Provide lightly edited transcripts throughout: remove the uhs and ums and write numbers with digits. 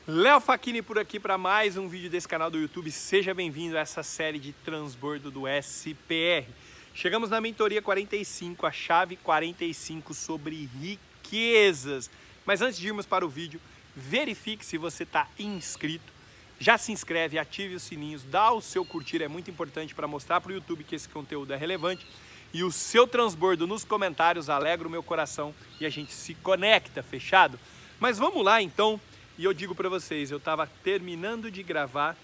Léo Facchini por aqui para mais um vídeo desse canal do YouTube. Seja bem-vindo a essa série de transbordo do SPR. Chegamos na mentoria 45, a chave 45 sobre riquezas. Mas antes de irmos para o vídeo, verifique se você está inscrito. Já se inscreve, ative os sininhos, dá o seu curtir, é muito importante para mostrar para o YouTube que esse conteúdo é relevante. E o seu transbordo nos comentários alegra o meu coração e a gente se conecta, fechado? Mas vamos lá então. E eu digo para vocês, eu estava terminando de gravar,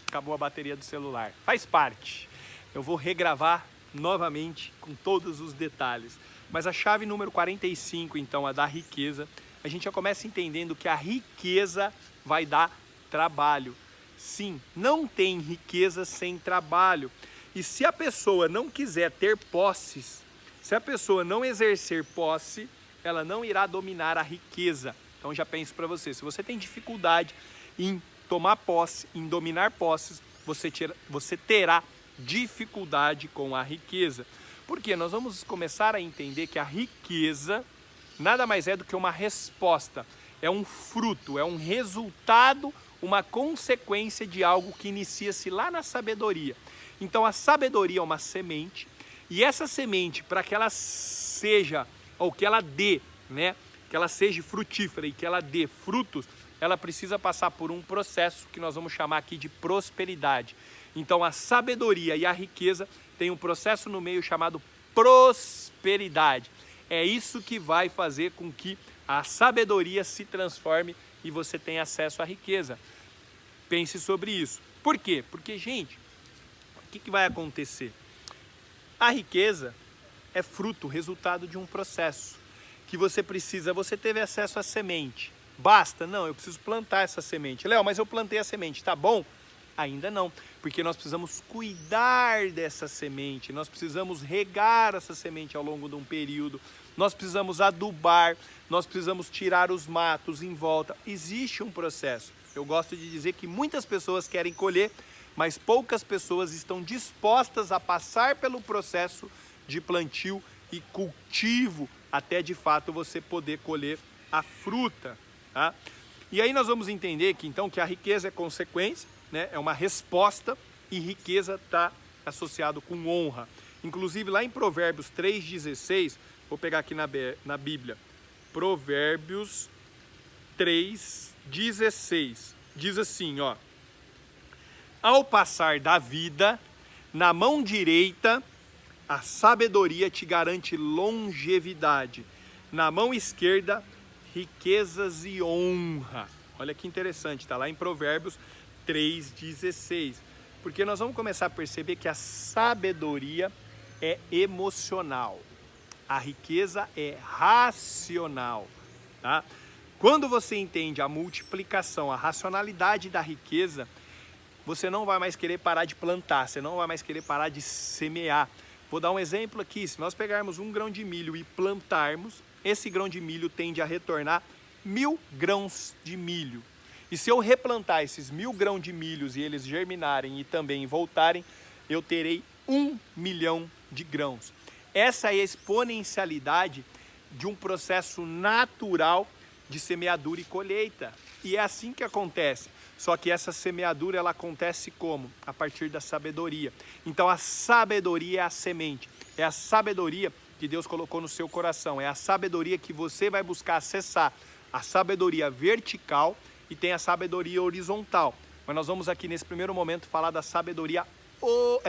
acabou a bateria do celular. Faz parte. Eu vou regravar novamente com todos os detalhes. Mas a chave número 45, então, a da riqueza, a gente já começa entendendo que a riqueza vai dar trabalho. Sim, não tem riqueza sem trabalho. E se a pessoa não quiser ter posses, se a pessoa não exercer posse, ela não irá dominar a riqueza. Então já penso para você, se você tem dificuldade em tomar posse, em dominar posses, você terá dificuldade com a riqueza. Porque nós vamos começar a entender que a riqueza nada mais é do que uma resposta, é um fruto, é um resultado, uma consequência de algo que inicia-se lá na sabedoria. Então a sabedoria é uma semente, e essa semente, para que ela seja, ou que ela dê, né? Que ela seja frutífera e que ela dê frutos, ela precisa passar por um processo que nós vamos chamar aqui de prosperidade. Então a sabedoria e a riqueza tem um processo no meio chamado prosperidade. É isso que vai fazer com que a sabedoria se transforme e você tenha acesso à riqueza. Pense sobre isso. Por quê? Porque, gente, o que vai acontecer? A riqueza é fruto, resultado de um processo. Que você precisa, você teve acesso à semente. Basta? Não, eu preciso plantar essa semente. Léo, mas eu plantei a semente, tá bom? Ainda não, porque nós precisamos cuidar dessa semente, nós precisamos regar essa semente ao longo de um período, nós precisamos adubar, nós precisamos tirar os matos em volta. Existe um processo. Eu gosto de dizer que muitas pessoas querem colher, mas poucas pessoas estão dispostas a passar pelo processo de plantio e cultivo até de fato você poder colher a fruta, tá? E aí nós vamos entender que então que a riqueza é consequência, né? É uma resposta, e riqueza está associado com honra. Inclusive lá em Provérbios 3,16, vou pegar aqui na Bíblia, Provérbios 3,16, diz assim, ó: ao passar da vida, na mão direita, a sabedoria te garante longevidade. Na mão esquerda, riquezas e honra. Olha que interessante, está lá em Provérbios 3,16. Porque nós vamos começar a perceber que a sabedoria é emocional. A riqueza é racional, tá? Quando você entende a multiplicação, a racionalidade da riqueza, você não vai mais querer parar de plantar, você não vai mais querer parar de semear. Vou dar um exemplo aqui, se nós pegarmos um grão de milho e plantarmos, esse grão de milho tende a retornar 1000 grãos de milho. E se eu replantar esses 1000 grãos de milhos e eles germinarem e também voltarem, eu terei 1 milhão de grãos. Essa é a exponencialidade de um processo natural de semeadura e colheita. E é assim que acontece. Só que essa semeadura, ela acontece como? A partir da sabedoria. Então a sabedoria é a semente. É a sabedoria que Deus colocou no seu coração. É a sabedoria que você vai buscar acessar. A sabedoria vertical e tem a sabedoria horizontal. Mas nós vamos aqui nesse primeiro momento falar da sabedoria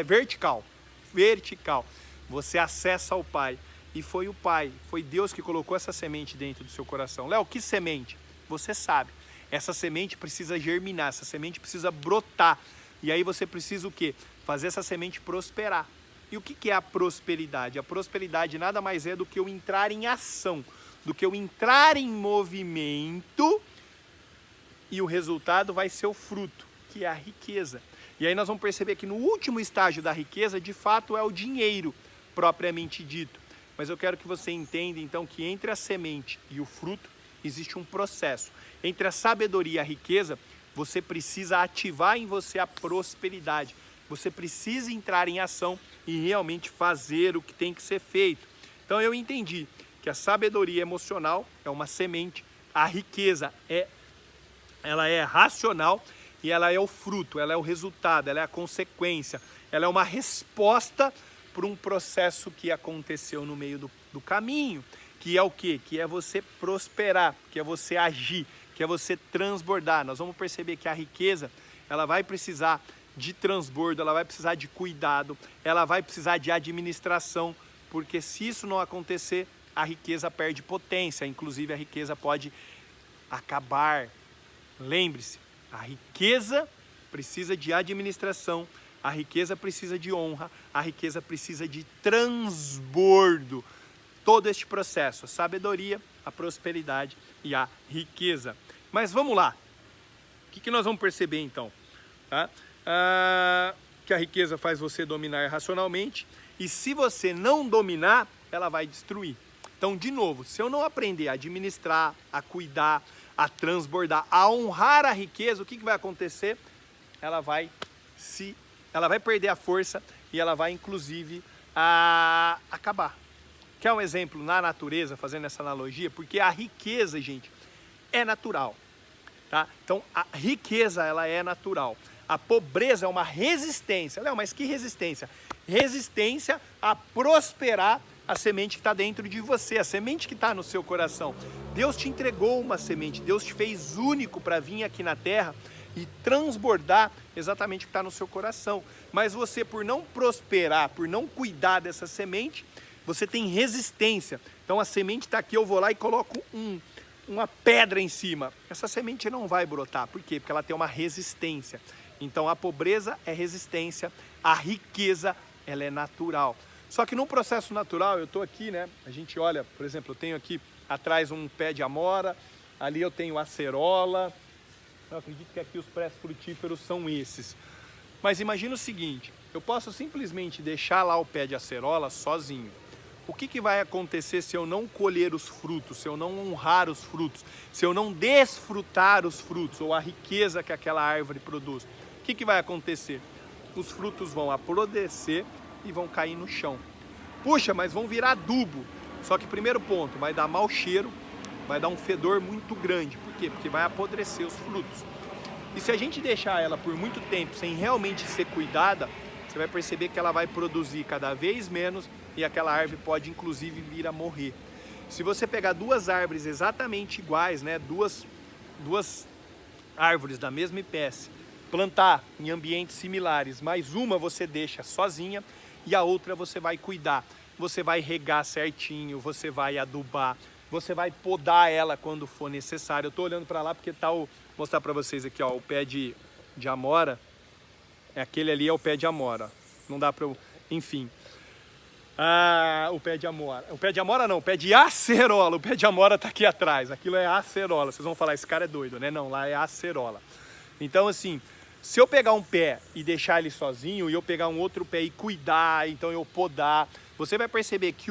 vertical. Vertical. Você acessa o Pai. E foi o Pai, foi Deus que colocou essa semente dentro do seu coração. Léo, que semente? Você sabe. Essa semente precisa germinar, essa semente precisa brotar. E aí você precisa o quê? Fazer essa semente prosperar. E o que é a prosperidade? A prosperidade nada mais é do que eu entrar em ação, do que eu entrar em movimento, e o resultado vai ser o fruto, que é a riqueza. E aí nós vamos perceber que no último estágio da riqueza, de fato, é o dinheiro propriamente dito. Mas eu quero que você entenda então que entre a semente e o fruto existe um processo. Entre a sabedoria e a riqueza, você precisa ativar em você a prosperidade. Você precisa entrar em ação e realmente fazer o que tem que ser feito. Então eu entendi que a sabedoria emocional é uma semente, a riqueza é ela é racional e ela é o fruto, ela é o resultado, ela é a consequência, ela é uma resposta para um processo que aconteceu no meio do caminho, que é o quê? Que é você prosperar, que é você agir, que é você transbordar. Nós vamos perceber que a riqueza, ela vai precisar de transbordo, ela vai precisar de cuidado, ela vai precisar de administração, porque se isso não acontecer, a riqueza perde potência, inclusive a riqueza pode acabar. Lembre-se, a riqueza precisa de administração, a riqueza precisa de honra, a riqueza precisa de transbordo. Todo este processo, a sabedoria, a prosperidade e a riqueza. Mas vamos lá, o que nós vamos perceber então? Que a riqueza faz você dominar racionalmente e se você não dominar, ela vai destruir. Então, de novo, se eu não aprender a administrar, a cuidar, a transbordar, a honrar a riqueza, o que vai acontecer? Ela vai perder a força e ela vai, inclusive, acabar. Quer um exemplo na natureza, fazendo essa analogia? Porque a riqueza, gente, é natural. Tá? Então, a riqueza, ela é natural. A pobreza é uma resistência. Léo, mas que resistência? Resistência a prosperar a semente que está dentro de você, a semente que está no seu coração. Deus te entregou uma semente, Deus te fez único para vir aqui na terra e transbordar exatamente o que está no seu coração. Mas você, por não prosperar, por não cuidar dessa semente, você tem resistência. Então a semente está aqui, eu vou lá e coloco uma pedra em cima. Essa semente não vai brotar. Por quê? Porque ela tem uma resistência. Então a pobreza é resistência, a riqueza ela é natural. Só que no processo natural, eu estou aqui, né? A gente olha, por exemplo, eu tenho aqui atrás um pé de amora, ali eu tenho acerola. Eu acredito que aqui os pré-frutíferos são esses. Mas imagina o seguinte, eu posso simplesmente deixar lá o pé de acerola sozinho. O que vai acontecer se eu não colher os frutos, se eu não honrar os frutos, se eu não desfrutar os frutos ou a riqueza que aquela árvore produz? O que vai acontecer? Os frutos vão apodrecer e vão cair no chão. Puxa, mas vão virar adubo. Só que primeiro ponto, vai dar mau cheiro, vai dar um fedor muito grande. Por quê? Porque vai apodrecer os frutos. E se a gente deixar ela por muito tempo sem realmente ser cuidada, você vai perceber que ela vai produzir cada vez menos e aquela árvore pode inclusive vir a morrer. Se você pegar duas árvores exatamente iguais, né, duas árvores da mesma espécie, plantar em ambientes similares, mas uma você deixa sozinha e a outra você vai cuidar. Você vai regar certinho, você vai adubar, você vai podar ela quando for necessário. Eu estou olhando para lá porque vou mostrar para vocês aqui, ó, o pé de amora. Aquele ali é o pé de amora. Não dá para eu... Enfim. O pé de amora. O pé de amora não, o pé de acerola. O pé de amora está aqui atrás. Aquilo é acerola. Vocês vão falar, esse cara é doido, né? Não, lá é acerola. Então, assim, se eu pegar um pé e deixar ele sozinho, e eu pegar um outro pé e cuidar, então eu podar, você vai perceber que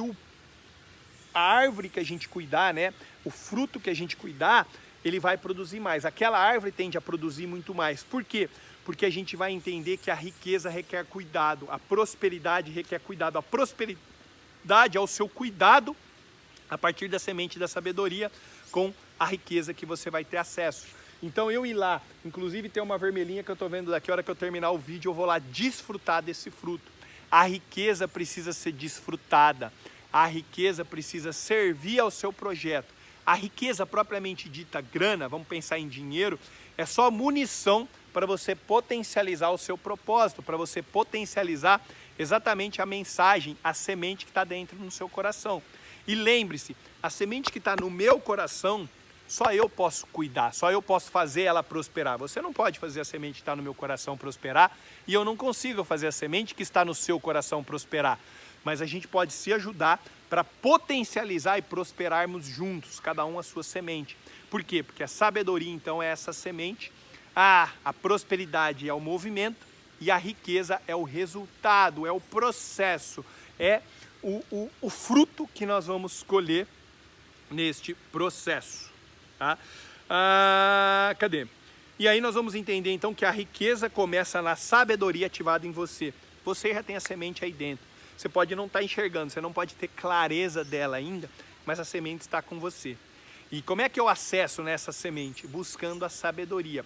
a árvore que a gente cuidar, né? O fruto que a gente cuidar, ele vai produzir mais. Aquela árvore tende a produzir muito mais. Por quê? Porque a gente vai entender que a riqueza requer cuidado, a prosperidade requer cuidado. A prosperidade é o seu cuidado a partir da semente da sabedoria com a riqueza que você vai ter acesso. Então eu ir lá, inclusive tem uma vermelhinha que eu estou vendo daqui, a hora que eu terminar o vídeo eu vou lá desfrutar desse fruto. A riqueza precisa ser desfrutada, a riqueza precisa servir ao seu projeto. A riqueza propriamente dita, grana, vamos pensar em dinheiro, é só munição para você potencializar o seu propósito, para você potencializar exatamente a mensagem, a semente que está dentro no seu coração. E lembre-se, a semente que está no meu coração, só eu posso cuidar, só eu posso fazer ela prosperar. Você não pode fazer a semente que está no meu coração prosperar e eu não consigo fazer a semente que está no seu coração prosperar. Mas a gente pode se ajudar para potencializar e prosperarmos juntos, cada um a sua semente. Por quê? Porque a sabedoria, então, é essa semente, a prosperidade é o movimento e a riqueza é o resultado, é o processo, é o fruto que nós vamos colher neste processo. Tá? Cadê? E aí nós vamos entender então que a riqueza começa na sabedoria ativada em você. Você já tem a semente aí dentro. Você pode não estar enxergando, você não pode ter clareza dela ainda, mas a semente está com você. E como é que eu acesso nessa semente? Buscando a sabedoria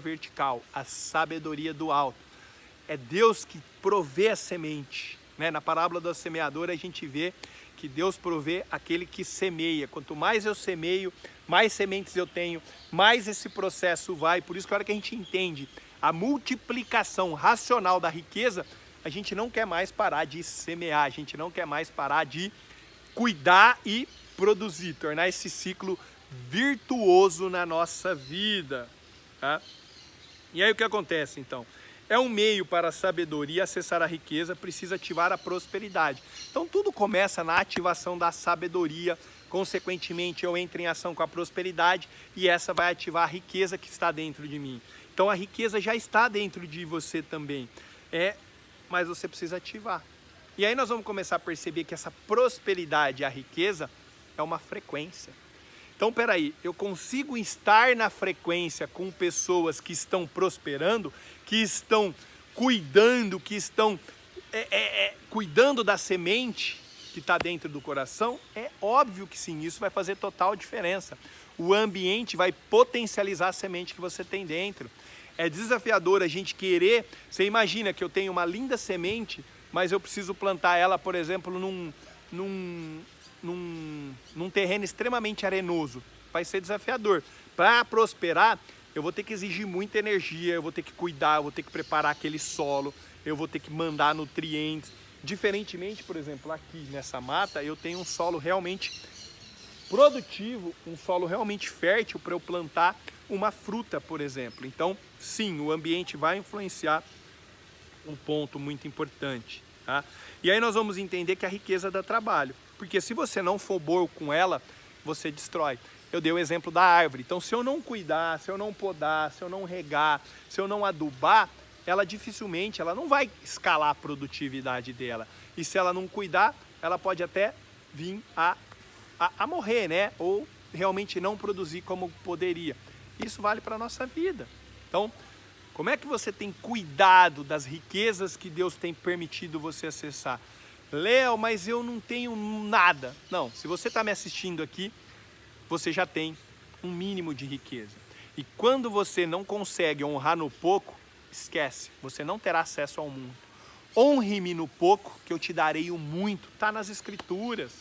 vertical, a sabedoria do alto. É Deus que provê a semente, né? Na parábola do semeador a gente vê que Deus provê aquele que semeia. Quanto mais eu semeio, mais sementes eu tenho, mais esse processo vai. Por isso que a hora que a gente entende a multiplicação racional da riqueza, a gente não quer mais parar de semear, a gente não quer mais parar de cuidar e produzir, tornar esse ciclo virtuoso na nossa vida, tá? E aí o que acontece então? É um meio para a sabedoria acessar a riqueza, precisa ativar a prosperidade. Então tudo começa na ativação da sabedoria, consequentemente eu entro em ação com a prosperidade e essa vai ativar a riqueza que está dentro de mim. Então a riqueza já está dentro de você também, mas você precisa ativar. E aí nós vamos começar a perceber que essa prosperidade, a riqueza, é uma frequência. Então, peraí, eu consigo estar na frequência com pessoas que estão prosperando, que estão cuidando, que estão cuidando da semente que está dentro do coração? É óbvio que sim, isso vai fazer total diferença. O ambiente vai potencializar a semente que você tem dentro. É desafiador a gente querer, você imagina que eu tenho uma linda semente, mas eu preciso plantar ela, por exemplo, num terreno extremamente arenoso. Vai ser desafiador. Para prosperar, eu vou ter que exigir muita energia, eu vou ter que cuidar, eu vou ter que preparar aquele solo, eu vou ter que mandar nutrientes. Diferentemente, por exemplo, aqui nessa mata, eu tenho um solo realmente produtivo, um solo realmente fértil para eu plantar uma fruta, por exemplo. Então, sim, o ambiente vai influenciar um ponto muito importante, tá? E aí nós vamos entender que a riqueza dá trabalho, porque se você não for bom com ela, você destrói. Eu dei o exemplo da árvore. Então, se eu não cuidar, se eu não podar, se eu não regar, se eu não adubar, ela dificilmente, ela não vai escalar a produtividade dela. E se ela não cuidar, ela pode até vir a morrer, né? Ou realmente não produzir como poderia. Isso vale para a nossa vida. Então, como é que você tem cuidado das riquezas que Deus tem permitido você acessar? Léo, mas eu não tenho nada. Não, se você está me assistindo aqui, você já tem um mínimo de riqueza. E quando você não consegue honrar no pouco, esquece, você não terá acesso ao mundo. Honre-me no pouco, que eu te darei o muito. Está nas Escrituras.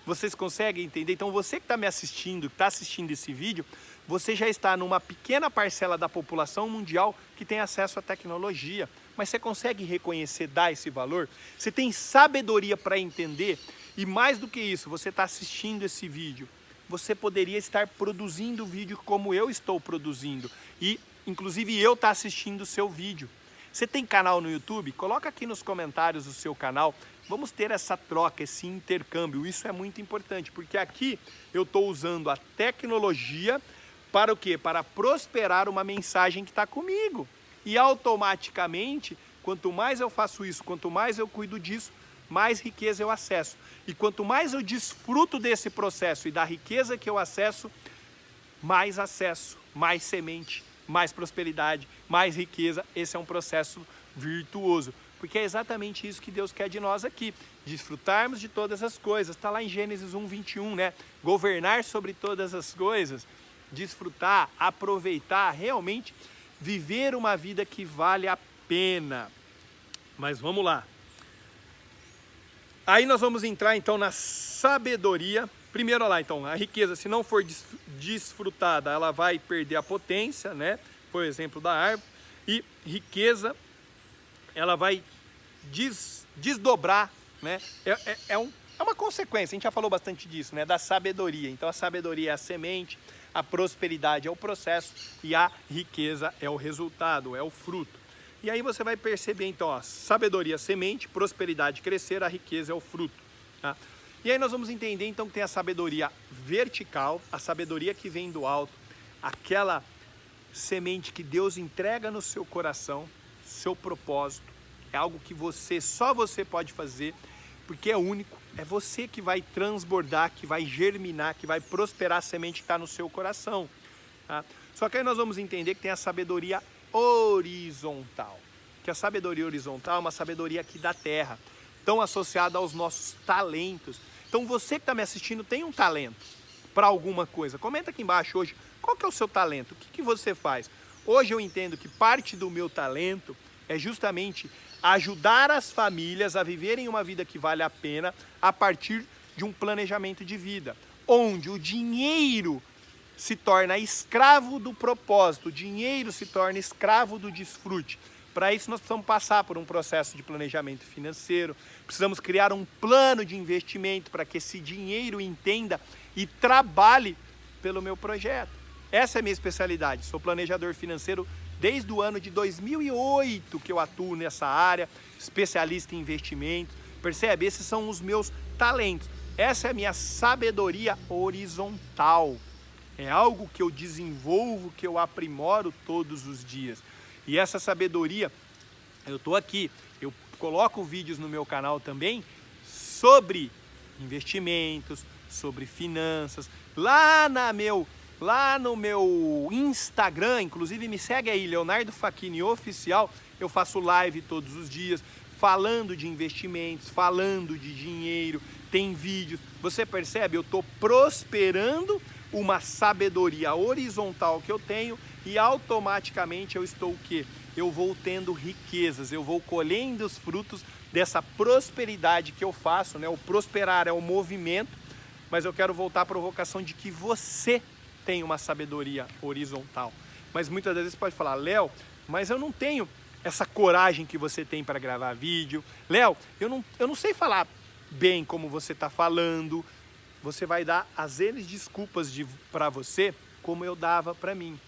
Vocês conseguem entender? Então você que está me assistindo, que está assistindo esse vídeo, você já está numa pequena parcela da população mundial que tem acesso à tecnologia. Mas você consegue reconhecer, dar esse valor? Você tem sabedoria para entender? E mais do que isso, você está assistindo esse vídeo. Você poderia estar produzindo vídeo como eu estou produzindo. E, inclusive, eu estou assistindo o seu vídeo. Você tem canal no YouTube? Coloca aqui nos comentários o seu canal. Vamos ter essa troca, esse intercâmbio. Isso é muito importante, porque aqui eu estou usando a tecnologia para o quê? Para prosperar uma mensagem que está comigo. E automaticamente, quanto mais eu faço isso, quanto mais eu cuido disso, mais riqueza eu acesso. E quanto mais eu desfruto desse processo e da riqueza que eu acesso, mais acesso, mais semente, mais prosperidade, mais riqueza. Esse é um processo virtuoso. Porque é exatamente isso que Deus quer de nós aqui. Desfrutarmos de todas as coisas. Está lá em Gênesis 1:21, né? Governar sobre todas as coisas. Desfrutar, aproveitar, realmente viver uma vida que vale a pena. Mas vamos lá. Aí nós vamos entrar então na sabedoria. Primeiro, olha lá, então, a riqueza, se não for desfrutada, ela vai perder a potência, né? Foi o exemplo da árvore. E riqueza, ela vai desdobrar, né? É uma consequência, a gente já falou bastante disso, né? Da sabedoria. Então a sabedoria é a semente, a prosperidade é o processo e a riqueza é o resultado, é o fruto. E aí você vai perceber então, ó, sabedoria, semente, prosperidade, crescer, a riqueza é o fruto, tá? E aí nós vamos entender então que tem a sabedoria vertical, a sabedoria que vem do alto, aquela semente que Deus entrega no seu coração, seu propósito, é algo que só você pode fazer, porque é único, é você que vai transbordar, que vai germinar, que vai prosperar a semente que está no seu coração, tá? Só que aí nós vamos entender que tem a sabedoria horizontal, que a sabedoria horizontal é uma sabedoria aqui da terra, tão associada aos nossos talentos. Então você que está me assistindo tem um talento para alguma coisa? Comenta aqui embaixo hoje, qual que é o seu talento? O que você faz? Hoje eu entendo que parte do meu talento é justamente ajudar as famílias a viverem uma vida que vale a pena a partir de um planejamento de vida, onde o dinheiro se torna escravo do propósito, o dinheiro se torna escravo do desfrute. Para isso nós precisamos passar por um processo de planejamento financeiro, precisamos criar um plano de investimento para que esse dinheiro entenda e trabalhe pelo meu projeto. Essa é a minha especialidade, sou planejador financeiro desde o ano de 2008 que eu atuo nessa área, especialista em investimentos. Percebe? Esses são os meus talentos. Essa é a minha sabedoria horizontal. É algo que eu desenvolvo, que eu aprimoro todos os dias. E essa sabedoria, eu estou aqui, eu coloco vídeos no meu canal também sobre investimentos, sobre finanças. Lá no meu Instagram, inclusive me segue aí, Leonardo Facchini Oficial, eu faço live todos os dias, falando de investimentos, falando de dinheiro, tem vídeos. Você percebe? Eu estou prosperando uma sabedoria horizontal que eu tenho e automaticamente eu estou o quê? Eu vou tendo riquezas, eu vou colhendo os frutos dessa prosperidade que eu faço, né? O prosperar é o movimento, mas eu quero voltar à provocação de que você tem uma sabedoria horizontal. Mas muitas vezes você pode falar, Léo, mas eu não tenho essa coragem que você tem para gravar vídeo. Léo, eu não sei falar bem como você está falando. Você vai dar as N desculpas para você como eu dava para mim.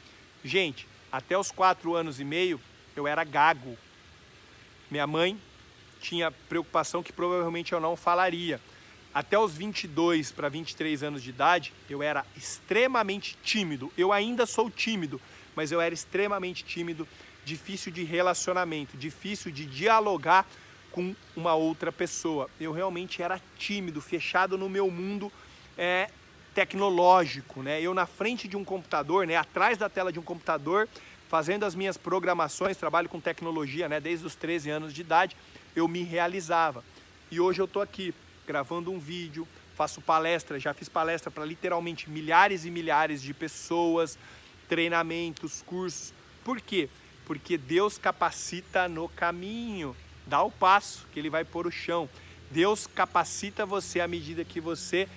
Gente, até os 4 anos e meio eu era gago. Minha mãe tinha preocupação que provavelmente eu não falaria. Até os 22 para 23 anos de idade eu era extremamente tímido. Eu ainda sou tímido, mas eu era extremamente tímido, difícil de relacionamento, difícil de dialogar com uma outra pessoa. Eu realmente era tímido, fechado no meu mundo tecnológico, né? Eu na frente de um computador, né? Atrás da tela de um computador, fazendo as minhas programações, trabalho com tecnologia, né? Desde os 13 anos de idade, eu me realizava. E hoje eu tô aqui gravando um vídeo, faço palestra, já fiz palestra para literalmente milhares e milhares de pessoas, treinamentos, cursos. Por quê? Porque Deus capacita no caminho. Dá o passo que Ele vai pôr o chão. Deus capacita você à medida que você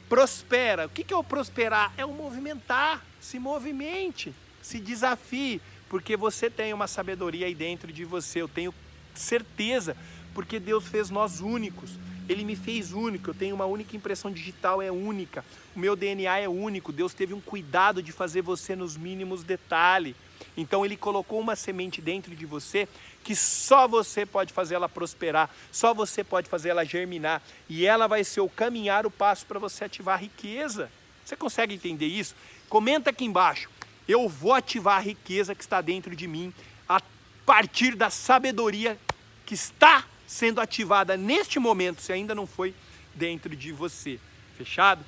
prospera. O que é o prosperar? É o movimentar. Se movimente, se desafie, porque você tem uma sabedoria aí dentro de você. Eu tenho certeza, porque Deus fez nós únicos. Ele me fez único, eu tenho uma única impressão digital, é única. O meu DNA é único. Deus teve um cuidado de fazer você nos mínimos detalhes. Então Ele colocou uma semente dentro de você que só você pode fazer ela prosperar, só você pode fazer ela germinar. E ela vai ser o caminhar, o passo para você ativar a riqueza. Você consegue entender isso? Comenta aqui embaixo. Eu vou ativar a riqueza que está dentro de mim a partir da sabedoria que está sendo ativada neste momento, se ainda não foi dentro de você. Fechado?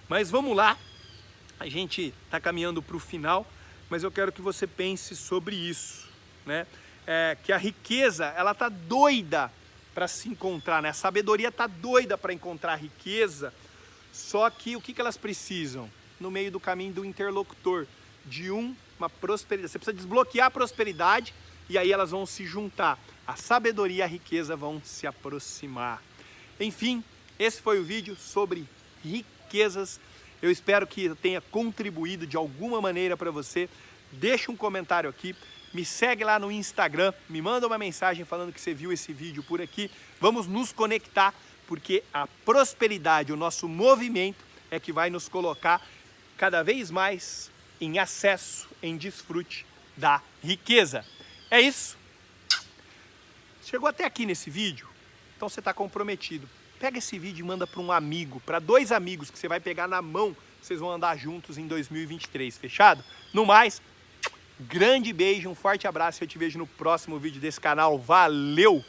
Mas vamos lá. A gente está caminhando para o final, mas eu quero que você pense sobre isso, né? Que a riqueza, ela tá doida para se encontrar, né? A sabedoria tá doida para encontrar a riqueza, só que o que elas precisam? No meio do caminho do interlocutor, de uma prosperidade. Você precisa desbloquear a prosperidade e aí elas vão se juntar. A sabedoria e a riqueza vão se aproximar. Enfim, esse foi o vídeo sobre riquezas. Eu espero que eu tenha contribuído de alguma maneira para você. Deixa um comentário aqui, me segue lá no Instagram, me manda uma mensagem falando que você viu esse vídeo por aqui. Vamos nos conectar, porque a prosperidade, o nosso movimento é que vai nos colocar cada vez mais em acesso, em desfrute da riqueza. É isso. Chegou até aqui nesse vídeo? Então você está comprometido. Pega esse vídeo e manda para um amigo, para 2 amigos que você vai pegar na mão. Vocês vão andar juntos em 2023, fechado? No mais, grande beijo, um forte abraço e eu te vejo no próximo vídeo desse canal. Valeu!